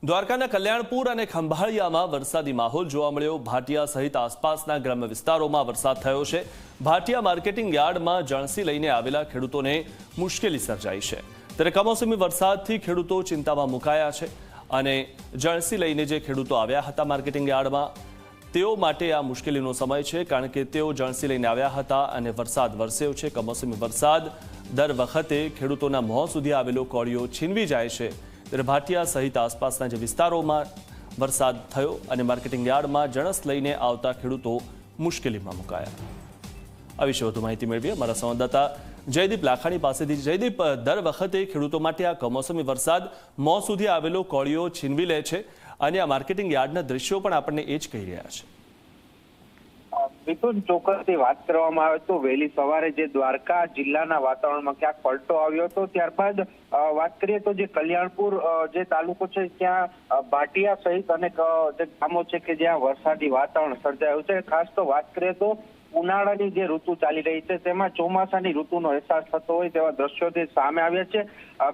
દ્વારકાના કલ્યાણપુર અને ખંભાળિયામાં વરસાદી માહોલ જોવા મળ્યો। ભાટિયા સહિત આસપાસના ગ્રામ્ય વિસ્તારોમાં વરસાદ થયો છે। ભાટિયા માર્કેટિંગ યાર્ડમાં જણસી લઈને આવેલા ખેડૂતોને મુશ્કેલી સર્જાઈ છે, ત્યારે કમોસમી વરસાદથી ખેડૂતો ચિંતામાં મુકાયા છે અને જણસી લઈને જે ખેડૂતો આવ્યા હતા માર્કેટિંગ યાર્ડમાં તેઓ માટે આ મુશ્કેલીનો સમય છે, કારણ કે તેઓ જણસી લઈને આવ્યા હતા અને વરસાદ વરસ્યો છે। કમોસમી વરસાદ દર વખતે ખેડૂતોના મોં સુધી આવેલો કોળિયો છીનવી જાય છે, ત્યારે ભાટિયા સહિત આસપાસના જે વિસ્તારોમાં વરસાદ થયો અને માર્કેટિંગ યાર્ડમાં જણસ લઈને આવતા ખેડૂતો મુશ્કેલીમાં મુકાયા। આ વિશે વધુ માહિતી મેળવીએ અમારા સંવાદદાતા જયદીપ લાખાણી પાસેથી। જયદીપ, દર વખતે ખેડૂતો માટે આ કમોસમી વરસાદ મોં સુધી આવેલો કોળિયો છીનવી લે છે અને આ માર્કેટિંગ યાર્ડના દ્રશ્યો પણ આપણને એ જ કહી રહ્યા છે। મિથુન, ચોક્કસથી વાત કરવામાં આવે તો વહેલી સવારે જે દ્વારકા જિલ્લાના વાતાવરણમાં ક્યાંક પલટો આવ્યો હતો, ત્યારબાદ વાત કરીએ તો જે કલ્યાણપુર જે તાલુકો છે ત્યાં ભાટિયા સહિત અનેક જે ગામો છે કે જ્યાં વરસાદી વાતાવરણ સર્જાયું છે। ખાસ તો વાત કરીએ તો ઉનાળાની જે ઋતુ ચાલી રહી છે તેમાં ચોમાસાની ઋતુનો અહેસાસ થતો હોય તેવા દ્રશ્યો જે સામે આવ્યા છે।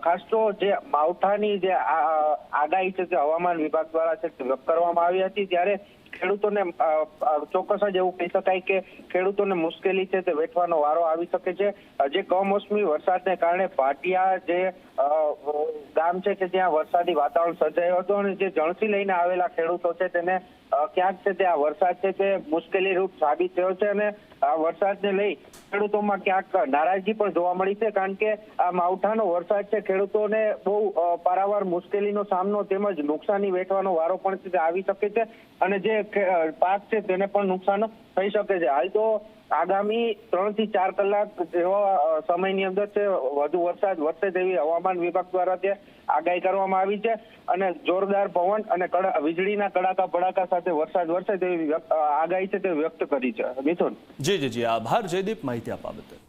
ખાસ તો જે માવઠાની જે આગાહી છે તે હવામાન વિભાગ દ્વારા છે વ્યક્ત કરવામાં આવી હતી, ત્યારે ખેડૂતોને ચોક્કસ જ એવું કહી શકાય કે ખેડૂતોને મુશ્કેલી છે તે વેઠવાનો વારો આવી શકે છે। જે કમોસમી વરસાદને કારણે ભાટિયા જે ગામ છે કે જ્યાં વરસાદી વાતાવરણ સર્જાયું હતું અને જે જણસી લઈને આવેલા ખેડૂતો છે તેને ક્યાંક છે તે આ વરસાદ છે તે મુશ્કેલી રૂપ સાબિત થયો છે અને આ વરસાદને લઈ ખેડૂતોમાં ક્યાંક નારાજગી પણ જોવા મળી છે, કારણ કે આ માવઠાનો વરસાદ છે ખેડૂતોને બહુ પારાવાર મુશ્કેલીનો સામનો તેમજ નુકસાની વેઠવાનો વારો પણ આવી શકે છે અને જે પાક છે તેને પણ નુકસાન થઈ શકે છે। હાલ તો આગામી 3 થી 4 કલાક જેવા સમયની અંદર છે વધુ વરસાદ વરસે તેવી હવામાન વિભાગ દ્વારા ત્યાં આગાહી કરવામાં આવી છે અને જોરદાર પવન અને વીજળીના કડાકા ભડાકા સાથે વરસાદ વરસે તેવી આગાહી છે તે વ્યક્ત કરી છે। મિથુન, જી, આભાર જયદીપ માહિતી આપવા બદલ।